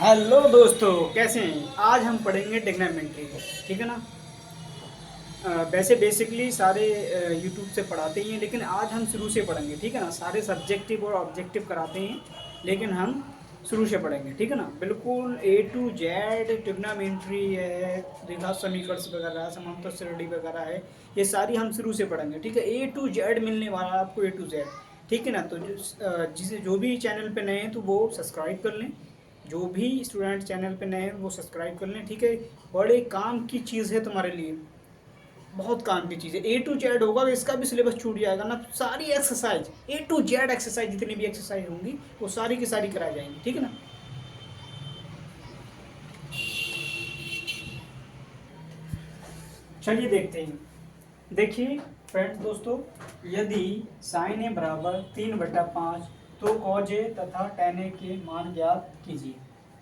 Hello दोस्तों, कैसे हैं? आज हम पढ़ेंगे ट्रिग्नोमेट्री। ठीक है ना। वैसे बेसिकली सारे यूट्यूब से पढ़ाते ही हैं, लेकिन आज हम शुरू से पढ़ेंगे। ठीक है ना। सारे सब्जेक्टिव और ऑब्जेक्टिव कराते हैं, लेकिन हम शुरू से पढ़ेंगे। ठीक है ना। बिल्कुल ए टू जेड ट्रिग्नोमेट्री है, द्विघात समीकरण वगैरह, समांतर श्रेणी वगैरह है, ये सारी हम शुरू से पढ़ेंगे। ठीक है। ए टू जेड मिलने वाला है आपको, ए टू जेड। ठीक है ना। तो जिसे जो भी चैनल पे नए हैं तो वो सब्सक्राइब कर लें। जो भी स्टूडेंट चैनल पे नए हैं वो सब्सक्राइब कर लें। ठीक है। बड़े काम की चीज़ है तुम्हारे लिए, बहुत काम की चीज़ है। ए टू जेड होगा तो इसका भी सिलेबस छूट जाएगा ना। सारी exercise, A to Z exercise, जितनी भी एक्सरसाइज होंगी वो सारी की सारी कराई जाएंगी। ठीक है ना। चलिए देखते हैं। देखिए फ्रेंड्स, दोस्तों, यदि साइन ए बराबर 3/5 तो कॉज ए तथा टेन ए के मान ज्ञात कीजिए।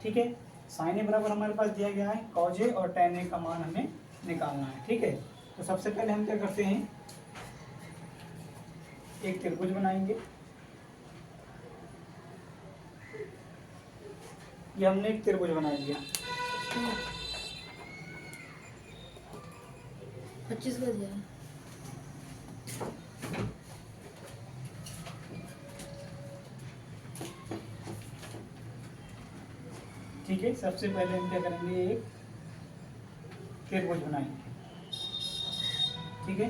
ठीक है। साइन ए बराबर हमारे पास दिया गया है, कॉज ए और टेन ए का मान हमें निकालना है। ठीक है। तो सबसे पहले हम क्या करते हैं, एक त्रिभुज बनाएंगे। ये हमने एक त्रिभुज बना लिया। 25 बजे है। ठीक है। सबसे पहले हम क्या करेंगे, एक त्रिभुज बनाएंगे। ठीक है।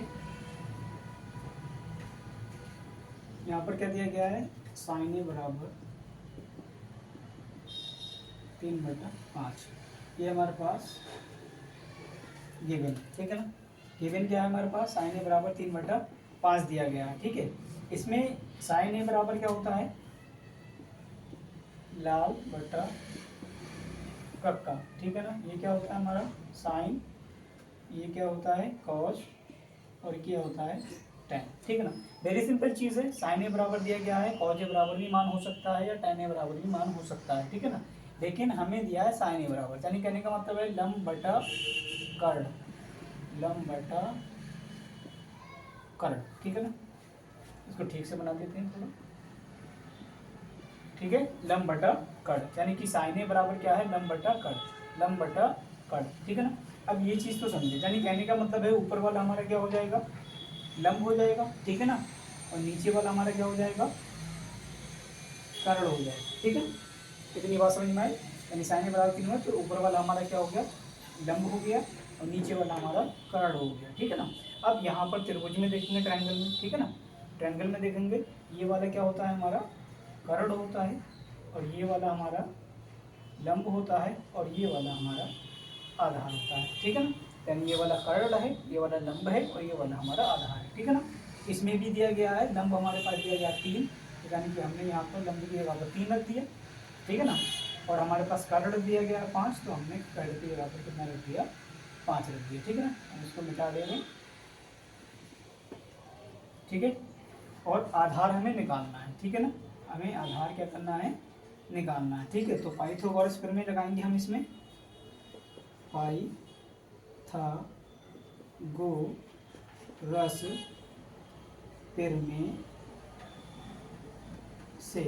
यहाँ पर क्या दिया गया है, साइन ए बराबर 3/5, ये हमारे पास गिवन। ठीक है ना। गिवन क्या है हमारे पास, साइन ए बराबर 3/5 दिया गया है। ठीक है। इसमें साइन ए बराबर क्या होता है, लाल बटा कक्का। ठीक है ना। ये क्या होता है हमारा साइन, ये क्या होता है कॉस, और क्या होता है टेन। ठीक है ना। वेरी सिंपल चीज़ है। साइन ए बराबर दिया गया है, कॉस ए बराबर भी मान हो सकता है या टेन ए बराबर भी मान हो सकता है। ठीक है ना। लेकिन हमें दिया है साइन ए बराबर, यानी कहने का मतलब है लंब बटा कर्ण, लंब बटा कर्ण। ठीक है ना। इसको ठीक से बना देते हैं थोड़ा। ठीक है। लंब बटा कर्ण, यानी कि साइन ए बराबर क्या है, लंब बटा कर्ण, लंब बटा कर्ण। ठीक है ना। अब ये चीज़ तो समझे, यानी कहने का मतलब है ऊपर वाला हमारा क्या हो जाएगा, लंब हो जाएगा। ठीक है ना। और नीचे वाला हमारा क्या हो जाएगा, कर्ण हो जाएगा। ठीक है। इतनी बात समझ में आई। यानी साइन ए बराबर 3 है तो ऊपर वाला हमारा क्या हो गया, लंब हो गया, और नीचे वाला हमारा कर्ण हो गया। ठीक है ना। अब यहाँ पर त्रिभुज में देखेंगे, ट्रायंगल में। ठीक है ना। ट्रायंगल में देखेंगे, ये वाला क्या होता है हमारा, कर्ण होता है, और ये वाला हमारा लंब होता है, और ये वाला हमारा आधार होता है। ठीक है ना। यानी ये वाला कर्ण है, ये वाला लंब है, और ये वाला हमारा आधार है। ठीक है ना। इसमें भी दिया गया है, लंब हमारे पास दिया गया 3, यानी कि हमने यहाँ पर लंब की जगह पर 3 रख दिया। ठीक है ना। और हमारे पास कर्ण दिया गया है 5, तो हमने कर्ण की जगह पर कितना रख दिया, 5 रख दिया। ठीक है ना। हम इसको मिटा दे रहे हैं। ठीक है। और आधार हमें निकालना है। ठीक है ना। हमें आधार क्या करना है, निकालना है। ठीक है। तो पाइथागोरस प्रमेय लगाएंगे हम इसमें। पाइथागोरस प्रमेय से,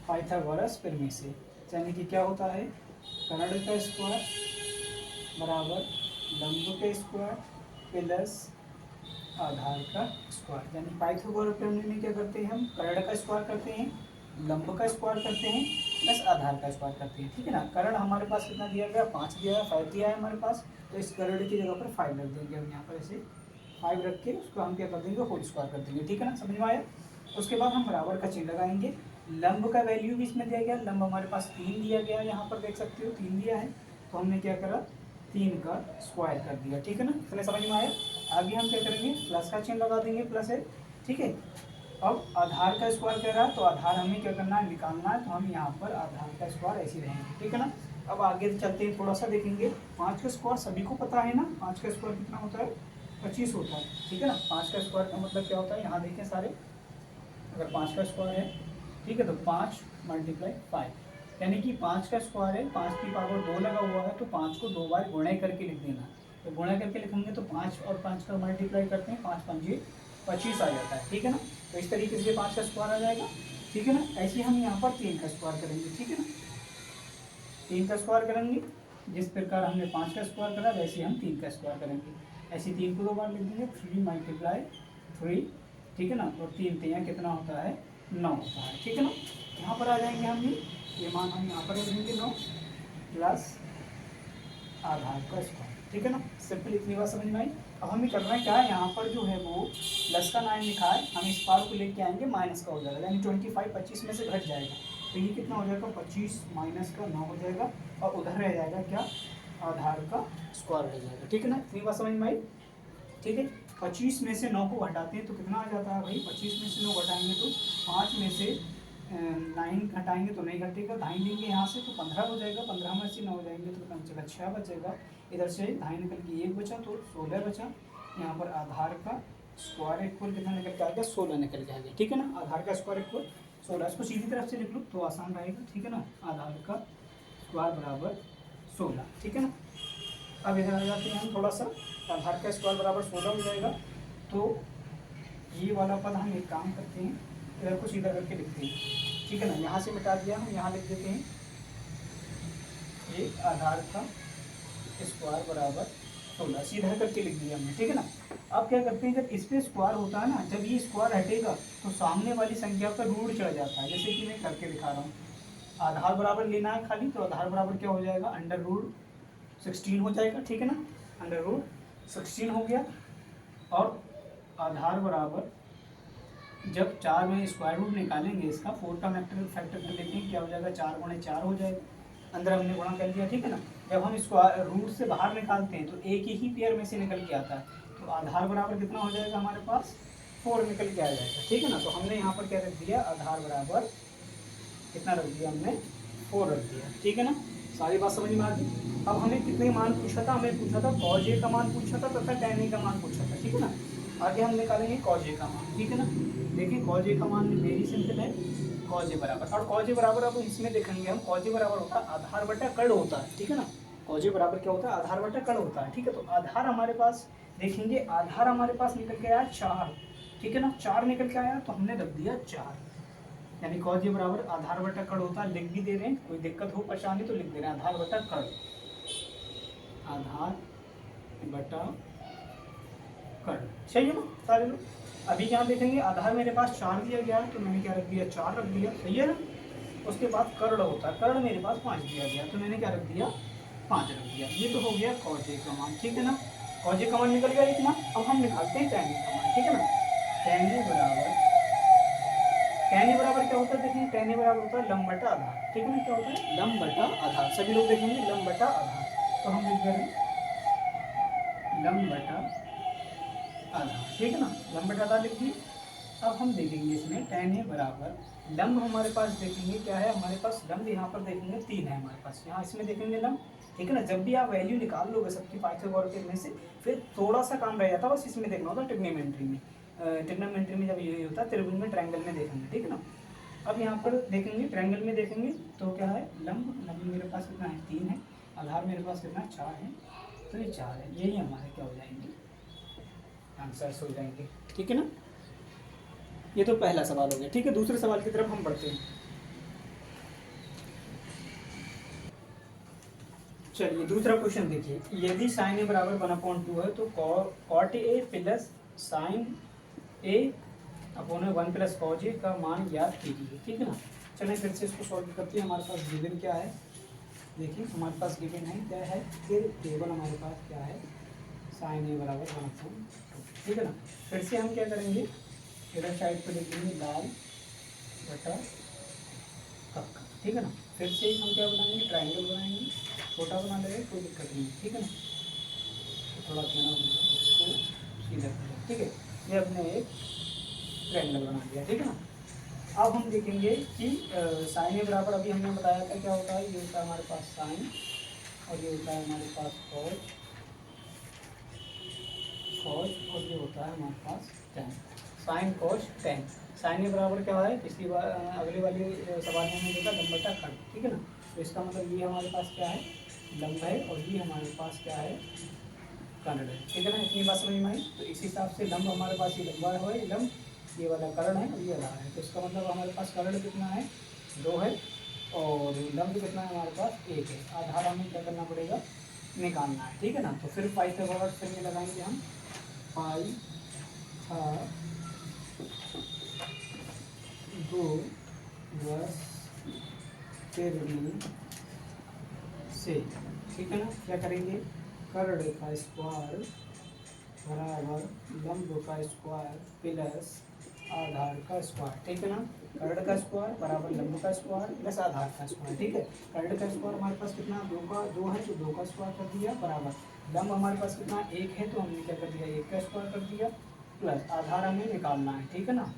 पाइथागोरस प्रमेय से, यानी कि क्या होता है, कर्ण का स्क्वायर बराबर लंब का स्क्वायर प्लस आधार का स्क्वायर। यानी पाइथागोरस प्रमेय में क्या करते हैं, हम कर्ण का स्क्वायर करते हैं, लंब का स्क्वायर करते हैं, प्लस आधार का स्क्वायर करते हैं। ठीक है ना। कर्ण हमारे पास कितना दिया गया, 5 दिया है, 5 दिया है हमारे पास, तो इस कर्ण की जगह पर 5 रख देंगे हम यहाँ पर। ऐसे 5 रख के उसको हम क्या कर देंगे, होल स्क्वायर कर देंगे। ठीक है ना। समझ में आया। उसके बाद हम बराबर का चिन्ह लगाएंगे। लंब का वैल्यू भी इसमें दिया गया, लंब हमारे पास 3 दिया गया, यहाँ पर देख सकते हो 3 दिया है, तो हमने क्या करा, 3 का स्क्वायर कर दिया। ठीक है ना। इतने समझ में आया। आगे हम क्या करेंगे, प्लस का चिन्ह लगा देंगे, प्लस है। ठीक है। अब आधार का स्क्वायर कह रहा है, तो आधार हमें क्या करना है, निकालना है, तो हम यहाँ पर आधार का स्क्वायर ऐसे रहेंगे। ठीक है ना। अब आगे चलते हैं, थोड़ा सा देखेंगे। 5 का स्क्वायर सभी को पता है ना, 5 का स्क्वायर कितना होता है, 25 होता है। ठीक है ना। 5 का स्क्वायर का मतलब क्या होता है, यहाँ देखें सारे, अगर 5 का स्क्वायर है, ठीक है, तो 5 × 5, यानी कि 5 का स्क्वायर है, 5 की पावर 2 लगा हुआ है, तो 5 को 2 बार गुणा करके लिख देना। तो गुणा करके लिखेंगे तो 5 और 5 का मल्टीप्लाई करते हैं, 5 × 5 = 25 आ जाता है। ठीक है ना। तो इस तरीके से 5 का स्क्वायर आ जाएगा। ठीक है ना। ऐसे हम यहाँ पर 3 का स्क्वायर करेंगे। ठीक है ना। 3 का स्क्वायर करेंगे, जिस प्रकार हमने 5 का स्क्वायर करा वैसे हम 3 का स्क्वायर करेंगे। ऐसे 3 को 2 बार लिख देंगे, 3 × 3, ठीक है ना, और 3 3 कितना होता है 9 होता है, ठीक है ना। यहाँ पर आ जाएंगे हम ये मान हम यहाँ पर लिखेंगे 9 प्लस आधार का स्क्वायर, ठीक है ना। सिंपल इतनी बात समझ में आई। अब हमें करना क्या है, यहाँ पर जो है वो प्लस का 9 लिखा है, हम इस पार को लेके आएंगे माइनस का हो जाएगा, यानी 25 25 में से घट जाएगा, तो ये कितना हो जाएगा 25 माइनस का 9 हो जाएगा, और उधर रह जाएगा क्या, आधार का स्क्वायर रह जाएगा, ठीक है ना। इतनी बात समझ में आई, ठीक है। 25 में से 9 को घटाते हैं तो कितना आ जाता है भाई, 25 में से 9 घटाएंगे तो 5 में से 9 घटाएंगे तो नहीं घटेगा, ढाई लेंगे यहाँ से तो 15 हो जाएगा, 15 में से 9 हो जाएंगे तो कम चला 6 बचेगा, इधर से ढाई निकल के 1 बचा तो 16 बचा। यहाँ पर आधार का स्क्वायर इक्वल कितना निकल के आएगा, 16 निकल के आएगा, ठीक है ना। आधार का स्क्वायर इक्वल 16, इसको सीधी तरफ से लिख लो तो आसान रहेगा, ठीक है ना। आधार का स्क्वायर बराबर 16, ठीक है ना। अब इधर आ जाते हैं हम थोड़ा सा, आधार का स्क्वायर बराबर 16 हो जाएगा, तो ये वाला पद हम एक काम करते हैं, इधर को सीधा करके लिखते हैं, ठीक है ना। यहाँ से मिटा दिया, हम यहाँ लिख देते हैं ये आधार का स्क्वायर बराबर 16, सीधा करके लिख दिया हमने, ठीक है ना। अब क्या करते हैं, जब इस पर स्क्वायर होता है ना, जब ये स्क्वायर हटेगा तो सामने वाली संख्या पर रूट चढ़ जाता है, जैसे कि मैं करके दिखा रहा हूँ। आधार बराबर लेना है खाली, तो आधार बराबर क्या हो जाएगा, √16 हो जाएगा, ठीक है ना। √16 हो गया, और आधार बराबर जब 4 में स्क्वायर रूट निकालेंगे इसका, 4 का फैक्टर कर लेते हैं, क्या हो जाएगा 4 × 4 हो जाएगा, अंदर हमने गुणा कर दिया, ठीक है ना। जब हम स्क्वायर रूट से बाहर निकालते हैं तो एक ही पेयर में से निकल के आता है, तो आधार बराबर कितना हो जाएगा हमारे पास 4 निकल के आ जाएगा, ठीक है ना। तो हमने यहाँ पर क्या रख दिया, आधार बराबर कितना रख दिया हमने, 4 रख दिया, ठीक है ना। सारी बात समझ में आ गई। अब हमें कितने मान पूछा था, हमें पूछा था cos A का मान पूछा था तथा tan A का मान पूछा था, ठीक है ना। आगे हम निकालेंगे cos A का मान, ठीक है ना। देखिए cos A का मान वेरी सिंपल है, cos A बराबर, और cos A बराबर अब इसमें देखेंगे हम, cos A बराबर होता है आधार बटा कर्ण होता है, ठीक है ना। cos A बराबर क्या होता है, आधार बटा कर्ण होता है, ठीक है। तो आधार हमारे पास देखेंगे, आधार हमारे पास निकल के आया 4, ठीक है ना, 4 निकल के आया, तो हमने रख दिया 4, यानी cos A बराबर आधार बटा कर्ण होता है। लिख भी दे रहे हैं, कोई दिक्कत हो परेशानी तो लिख दे रहे हैं, आधार बटा कर्ण, आधार बटा कर्ण, सही है ना सारे लोग। अभी क्या देखेंगे, आधार मेरे पास 4 दिया गया है, तो मैंने क्या रख दिया, 4 रख दिया, सही है ना। उसके बाद कर्ण होता है, कर्ण मेरे पास 5 दिया गया, तो मैंने क्या रख दिया, 5 रख दिया। ये तो हो गया cos A का मान, ठीक है ना। cos A का मान निकल गया इतना। अब हम निकालते हैं tan A का मान, ठीक है ना। tan A बराबर क्या होता है, देखिए tan A बराबर होता है लंब बटा आधार, ठीक है ना। क्या होता है, लंब बटा आधार, सभी लोग देखेंगे लंब बटा आधार, तो हम लिख दे रहे हैं लंब बटा आधार, ठीक है ना, लंब बटा आधार लिख दिए। अब हम देखेंगे इसमें tan A बराबर लंब हमारे पास देखेंगे क्या है, हमारे पास लंब यहाँ पर देखेंगे 3 है हमारे पास, यहाँ इसमें देखेंगे लंब, ठीक है ना। जब भी आप वैल्यू निकाल लोगे सबकी पाइथागोरस में से, फिर थोड़ा सा काम रह जाता है, बस इसमें देखना होता है ट्रिग्नोमेट्री में, ट्रिग्नोमेट्री में जब ये होता है त्रिभुज में, ट्रायंगल में देखेंगे, ठीक है ना। अब यहाँ पर देखेंगे ट्रायंगल में देखेंगे तो क्या है, लंब मेरे पास कितना है 3 है, आधार मेरे पास कितना 4 है, तो ये 4 है, यही हमारे क्या हो जाएंगे, आंसर्स हो जाएंगे, ठीक है ना। ये तो पहला सवाल हो गया, ठीक है। दूसरे सवाल की तरफ हम बढ़ते हैं। चलिए दूसरा क्वेश्चन देखिए, यदि sin A बराबर 1/2 है तो cot A plus sin A upon 1 plus cos A का मान ज्ञात कीजिए, ठीक है ना। चलिए फिर से इसको सॉल्व करते हैं। हमारे पास गिवन क्या है, देखिए हमारे पास गिवन है क्या है, फिर टेबल हमारे पास क्या है, sin A बराबर 1/2, ठीक है ना। फिर से हम क्या करेंगे, इधर साइड पर लिखेंगे लाल बटा कक्का, ठीक है ना। फिर से हम क्या बनाएंगे, ट्रायंगल बनाएंगे, छोटा बना लेंगे कोई दिक्कत नहीं, ठीक है ना। तो थोड़ा सा इसको सीधा कर, ठीक है। ये अपने एक ट्रायंगल बना दिया, ठीक है ना। अब हम देखेंगे कि sin A बराबर अभी हमने बताया था क्या होता है, ये होता है हमारे पास sin, और ये होता है हमारे पास cos, और ये होता है हमारे पास tan, sin cos tan। sin A बराबर क्या है, पिछली बार अगले वाली सवाल में हमने देखा लंब बटा कर्ण, ठीक है ना। तो इसका मतलब ये हमारे पास क्या है, लंब है, और ये हमारे पास क्या है, कर्ण है, ठीक है ना। इतनी बात समझ में आई। तो इस हिसाब से लंब हमारे पास ये लंबा है, लंब ये वाला कर्ण है, और ये आधार है, तो इसका मतलब हमारे पास कर्ण कितना है, 2 है, और लंब कितना है हमारे पास 1 है। आधार हमें क्या करना पड़ेगा, निकालना है, ठीक है ना। तो फिर पाइथागोरस फिर में लगाएंगे हम, पाई था दो वर्ष से, ठीक है ना। क्या करेंगे, कर्ण का स्क्वायर बराबर लंब का स्क्वायर प्लस आधार का स्क्वायर, ठीक है ना। कर्ण का स्क्वायर बराबर लंब का स्क्वायर प्लस आधार का स्क्वायर, ठीक है। कर्ण का स्क्वायर हमारे पास कितना, 2 है तो 2 का स्क्वायर कर दिया, बराबर लंब हमारे पास कितना 1 है तो हमने क्या कर दिया, 1 का स्क्वायर कर दिया, प्लस आधार हमें निकालना है, ठीक है ना।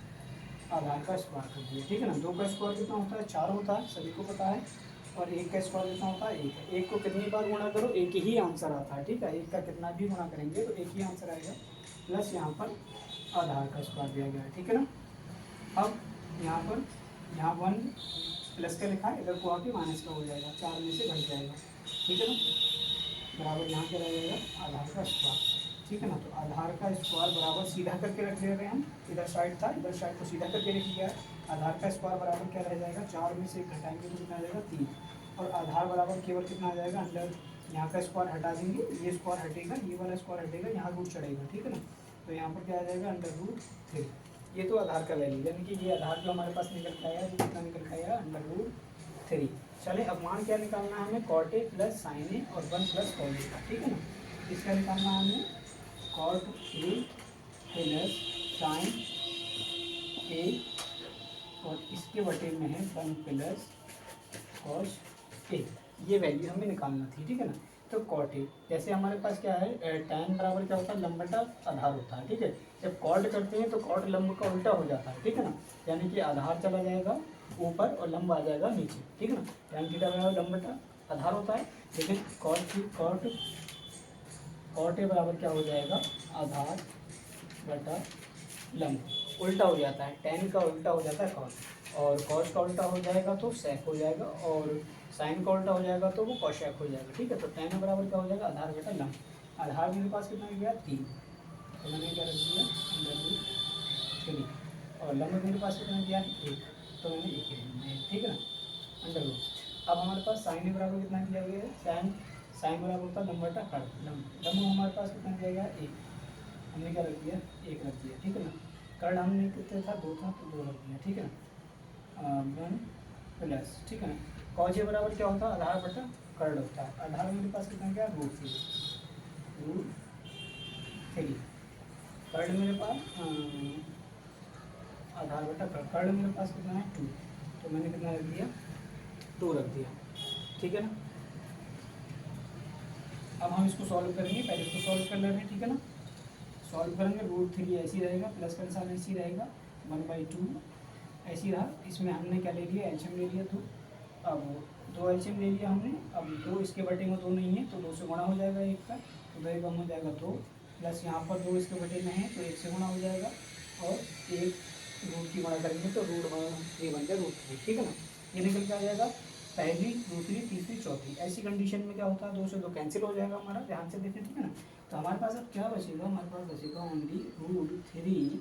आधार का स्क्वायर कर दिया, ठीक है ना। 2 का स्क्वायर कितना होता है, 4 होता है, सभी को पता है। और 1 का स्क्वायर कितना होता है, 1 है। 1 को कितनी बार गुणा करो, एक ही आंसर आता है, ठीक है। 1 का कितना भी गुणा करेंगे तो एक ही आंसर आएगा, प्लस यहाँ पर आधार का स्क्वायर दिया गया है, ठीक है ना। अब यहाँ 1 प्लस का लिखा है, इधर को आके माइनस का हो जाएगा, 4 में से घट जाएगा, ठीक है ना। बराबर यहाँ क्या रह जाएगा, आधार का स्क्वायर, ठीक है ना। तो आधार का स्क्वायर बराबर सीधा करके रख दे रहे हैं हम, इधर साइड था, इधर साइड को सीधा करके लिख दिया है। आधार का स्क्वायर बराबर क्या रह जाएगा, 4 में से घटाएंगे तो कितना आ जाएगा, 3। और आधार बराबर केवल कितना आ जाएगा, अंडर यहाँ का स्क्वायर हटा देंगे, ये स्क्वायर हटेगा, ये वाला स्क्वायर हटेगा, यहाँ रूट चढ़ेगा, ठीक है ना। तो यहाँ पर क्या आ जाएगा, √3। ये तो आधार का वैल्यू, यानी कि ये आधार जो हमारे पास निकल के आया, ये कितना निकल के आया, √3। चले अब मान क्या निकालना है हमें, cot a प्लस साइन ए और 1 प्लस कॉट ए का, ठीक है ना। इसका निकालना है हमें cot a प्लस साइन ए और इसके बटे में है 1 प्लस कॉस ए, ये वैल्यू हमें निकालना थी, ठीक है ना। तो कॉट ए, जैसे हमारे पास क्या है, tan बराबर क्या होता है, लंब बटा आधार होता है, ठीक है। जब कॉट करते हैं तो कॉट लंब का उल्टा हो जाता है, ठीक है ना। यानी कि आधार चला जाएगा ऊपर और लंब आ जाएगा नीचे, ठीक है ना। tan थीटा बराबर लंब बटा आधार होता है, लेकिन कॉट ए बराबर क्या हो जाएगा, आधार बटा लंब, उल्टा हो जाता है, tan का उल्टा हो जाता है कॉस, और कॉस का उल्टा हो जाएगा तो सेक हो जाएगा, और साइन का उल्टा हो जाएगा तो वो कॉशेक हो जाएगा, ठीक है। तो tan बराबर क्या हो जाएगा, आधार बटा लंब। आधार मेरे पास कितना गया, 3, तो मैंने क्या रख दिया, √3। और लंब मेरे पास कितना गया, 1, तो मैंने 1 ही रख दिया, ठीक है ना, √। अब हमारे पास साइन बराबर कितना दिया गया है, साइन बराबर होता है लंब बटा कर्ण, लंब हमारे पास कितना दिया गया, 1, हमने क्या रख दिया, 1 रख दिया, ठीक है ना। कर्ण हमने कितने था, 2 था तो 2 रख दिया, ठीक है ना। 1 प्लस, ठीक है ना। कॉज ए बराबर क्या होता है, आधार बटा कर्ण होता है। आधार मेरे पास कितना गया, √3, कर्ण मेरे पास आधार बटा कर्ण मेरे पास कितना है, 2, तो मैंने कितना रख दिया, 2 रख दिया, ठीक है ना। अब हम इसको सॉल्व करेंगे, पहले इसको सॉल्व कर ले रहे हैं, ठीक है ना। सॉल्व करेंगे, √3 ऐसी रहेगा, प्लस का निशान ऐसी रहेगा, 1/2 ऐसी रहा। इसमें हमने क्या ले लिया, एलसीएम ले लिया, तो अब 2 एलसीएम ले लिया हमने। अब 2 इसके बटे में 2 नहीं है तो 2 से गुणा हो जाएगा 1 का, तो 2 कम हो जाएगा 2, प्लस यहाँ पर 2 इसके बटे में है तो 1 से गुणा हो जाएगा, और 1 रूट की गुणा करेंगे तो √3 बन जाए √3, ठीक है ना। ये निकल के आ जाएगा, पहली, दूसरी, तीसरी, चौथी। ऐसी कंडीशन में क्या होता है, 2 से 2 कैंसिल हो जाएगा हमारा, ध्यान से देखें, ठीक है ना। तो हमारे पास अब क्या बचेगा, हमारे पास बचेगा ओनली √3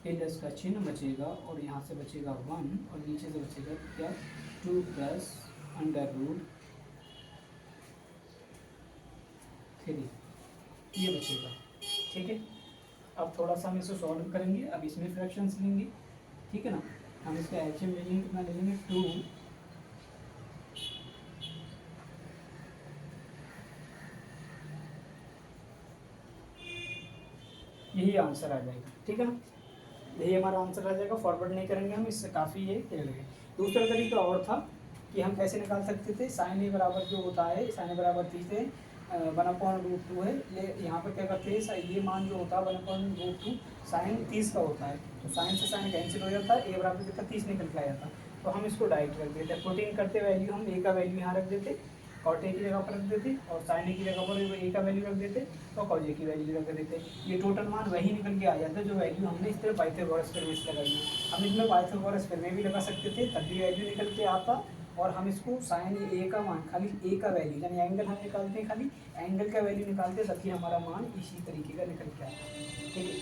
प्लस का चिन्ह बचेगा, और यहाँ से बचेगा 1, और नीचे से बचेगा क्या, 2 प्लस √3, ये बचेगा, ठीक है। अब थोड़ा सा हम इसे सॉल्व करेंगे, अब इसमें फ्रैक्शंस लेंगे, ठीक है ना। हम इसका एलसीएम ले लेंगे, कितना ले लेंगे, 2, यही आंसर आ जाएगा, ठीक है ना। यही हमारा आंसर आ जाएगा, फॉरवर्ड नहीं करेंगे हम, इससे काफ़ी ये क्लियर है। दूसरा तरीका और था कि हम कैसे निकाल सकते थे, साइन ए बराबर जो होता है, साइन ए बराबर 30 है, 1/√2 है, ये यहाँ पर क्या करते हैं, ये मान जो होता है 1/√2 साइन 30 का होता है, तो साइन से साइन कैंसिल हो जाता है, ए बराबर कितना 30 निकल के आया था, तो हम इसको डायरेक्ट रख देते, प्रोटीन करते वैल्यू हम ए का वैल्यू यहाँ रख देते, कॉट ए की जगह पर रख देते, और साइन ए की जगह पर ए का वैल्यू रख देते, और कॉज ए की वैल्यू रख देते। ये टोटल मान वही निकल के आ जाता है जो वैल्यू हमने इस तरह पाइथागोरस फिर में लगाई है। हम इसमें पाइथागोरस फिर में भी लगा सकते थे, तब भी वैल्यू निकल के आता, और हम इसको साइन ए का मान, खाली ए का वैल्यू, यानी एंगल हम निकालते हैं, खाली एंगल का वैल्यू निकालते हैं, तभी हमारा मान इसी तरीके का निकल के आता है, ठीक है।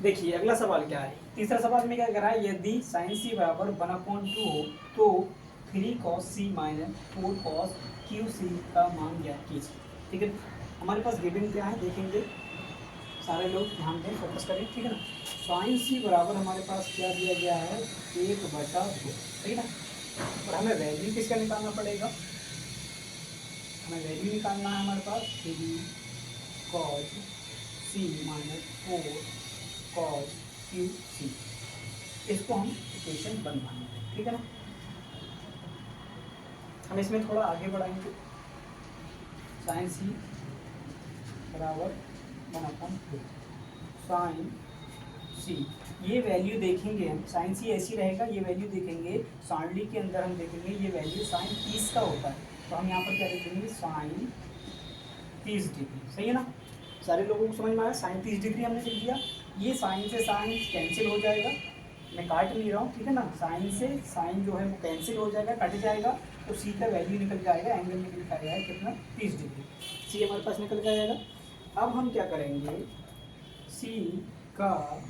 देखिए अगला सवाल क्या है, तीसरा सवाल में क्या कह रहा है, यदि साइन सी बराबर 1/2 हो तो 3 cos c minus 4 cos QC का मान ज्ञात कीजिए। ठीक है, हमारे पास गिवन क्या है देखेंगे, सारे लोग ध्यान दें, फोकस करें। ठीक है ना, साइन सी बराबर हमारे पास क्या दिया गया है, 1/2। ठीक है ना, और हमें वैल्यू किसका निकालना पड़ेगा, हमें वैल्यू निकालना है हमारे पास 3 cos c minus 4 cos QC। इसको हम इक्वेशन बनवाएंगे। ठीक है ना, हम इसमें थोड़ा आगे बढ़ाएंगे। साइन सी बराबर 1/2 साइन सी, ये वैल्यू देखेंगे हम, साइन सी ऐसी रहेगा, ये वैल्यू देखेंगे सांडली के अंदर, हम देखेंगे ये वैल्यू साइन 30 का होता है, तो हम यहाँ पर क्या देखेंगे, साइन 30 डिग्री। सही है ना, सारे लोगों को समझ में आया, साइन 30 डिग्री हमने लिख दिया। ये साइन से साइन कैंसिल हो जाएगा, मैं काट नहीं रहा हूँ। ठीक है ना, साइन से साइन जो है वो कैंसिल हो जाएगा, कट जाएगा, तो सी का वैल्यू निकल जाएगा, एंगल निकल के आएगा कितना, 30 डिग्री। सी हमारे पास निकल के आएगा। अब हम क्या करेंगे, सी का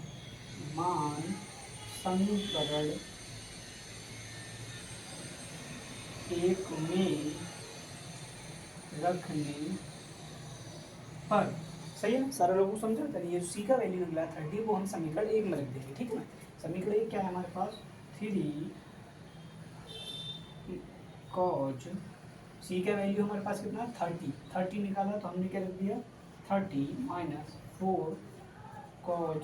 मान समीकरण 1 में रखने पर, सही है ना, सारे लोगों को समझा। चलिए ये सी का वैल्यू निकला 30, वो हम समीकरण 1 में रख देंगे। ठीक है ना, समीकरण 1 क्या है हमारे पास, 3 cos सी का वैल्यू हमारे पास कितना है, 30 निकाला, तो हमने क्या रख दिया, 30 माइनस 4 cos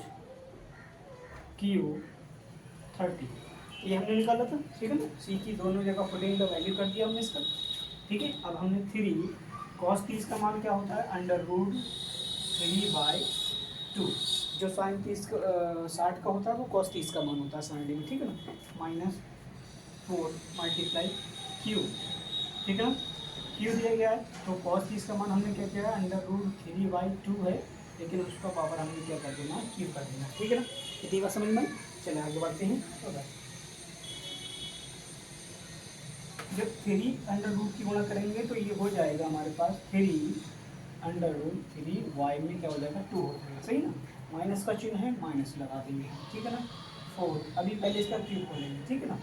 Q 30, ये हमने निकाला था। ठीक है ना, सी की दोनों जगह फुटिंग का वैल्यू कर दिया हमने इसका। ठीक है, अब हमने 3 cos 30 का मान क्या होता है, √3/2, जो साइन 30 60 का होता है वो cos 30 का मान होता है 60 में। ठीक है ना, माइनस 4 मल्टीप्लाई Q। ठीक है ना, Q दिया गया है, तो cos 30 का मान हमने क्या किया है, √3/2 है, लेकिन उसका पावर हमने क्या कर देना, Q कर देना। ठीक है ना, इतनी बात समझ में। चलिए आगे बढ़ते हैं। जब 3 की गुणा करेंगे तो ये हो जाएगा हमारे पास 3 y में क्या हो जाएगा, 2 हो जाएगा। सही ना, माइनस का चिन्ह है, माइनस लगा देंगे। ठीक है ना, 4, अभी पहले इसका क्यूब खोलेंगे। ठीक है ना,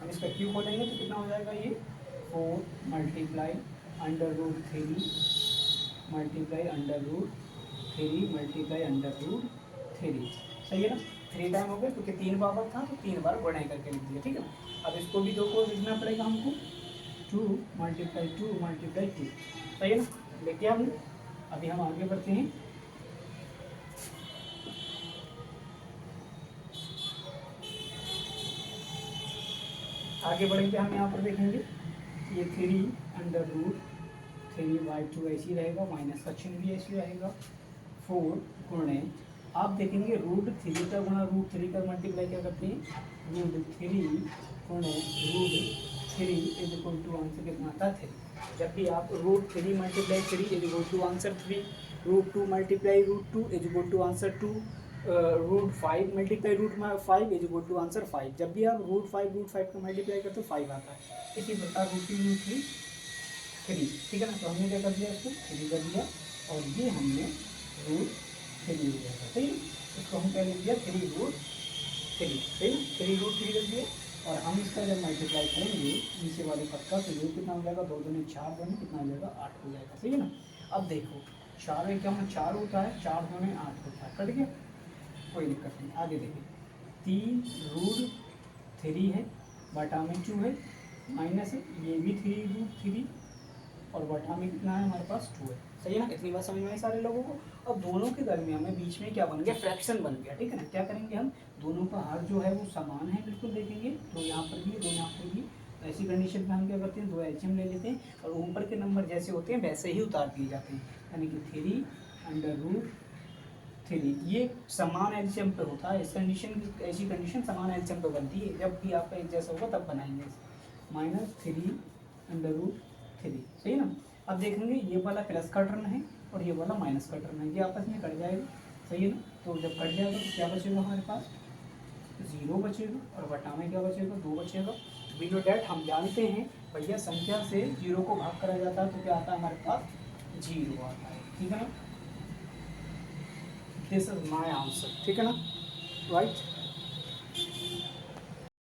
हम इसका क्यूब खोलेंगे तो कितना हो जाएगा, ये 4 मल्टीप्लाई √3 मल्टीप्लाई √3 सही है ना, 3 टाइम हो गया, क्योंकि 3 पावर था तो 3 बार गुणा करके लिख दिया। ठीक है ना, अब इसको भी 2 को लिखना पड़ेगा हमको, 2 मल्टीप्लाई 2 सही है ना, लिख दिया हमने। अभी हम आगे बढ़ते हैं। आगे बढ़ेंगे हम, यहाँ पर देखेंगे ये 3 √3/2 ऐसी रहेगा, माइनस का चिन्ह भी ऐसी रहेगा, 4 गुणे, आप देखेंगे √3 का गुणा √3 का मल्टीप्लाई क्या करते हैं, √3 गुणे √3 इज इक्वल टू आंसर कितना आता है 3। जब भी आप √3 multiply 3 is equal to answer 3, √2 multiply √2 is equal to answer 2, √5 multiply √5 is equal to answer 5। जब भी आप √5 का मल्टीप्लाई करते हो 5 आता है। इसी प्रकार √3 ठीक है ना, तो हमने क्या कर दिया, इसको 3 कर दिया, और ये हमने √3 लिया था। सही है, इसको हम क्या लिख दिया, 3√3। सही है, 3√3 कर दिया, और हम इसका जब मल्टीप्लाई करेंगे नीचे वाले पद का, तो ये कितना हो जाएगा, 2 दूनी 4 बने, कितना हो जाएगा, 8 हो जाएगा। सही है ना, अब देखो 4 में क्या होना, 4 होता है, 4 दूनी 8 होता है, कट गया, कोई दिक्कत नहीं। आगे देखिए, 3√3 है, बटा में 2 है, माइनस है, ये भी 3√3, और बटा में कितना है हमारे पास, 2 है। सही है ना, इतनी बात समझ में आई सारे लोगों को। अब दोनों के दरमियान में बीच में क्या बन गया, फ्रैक्शन बन गया। ठीक है ना, क्या करेंगे हम, दोनों का हर जो है वो समान है, बिल्कुल देखेंगे, तो यहाँ पर भी, दो यहाँ पर भी, ऐसी कंडीशन में हम क्या करते हैं, 2 एलसीएम ले लेते हैं, और ऊपर के नंबर जैसे होते हैं वैसे ही उतार दिए जाते हैं, यानी कि 3√3, ये समान एलसीएम पे होता है। इस कंडीशन, ऐसी कंडीशन समान एलसीएम पे बनती है, जब भी आपका एक जैसा होगा तब बनाएंगे, -3√3। सही ना, अब देखेंगे ये वाला प्लस का टर्म है और ये वाला माइनस का टर्म है, ये आपस में कट जाएगा। सही है ना, तो जब कट जाएगा तो क्या बचेगा हमारे पास, 0 बचेगा, और बटा में क्या बचेगा, 2 बचेगा। बिलो डैट हम जानते हैं भैया, संख्या से 0 को भाग करा जाता है तो क्या आता है हमारे पास, 0 आता है। ठीक है ना, दिस इज माय आंसर, ठीक है ना, राइट।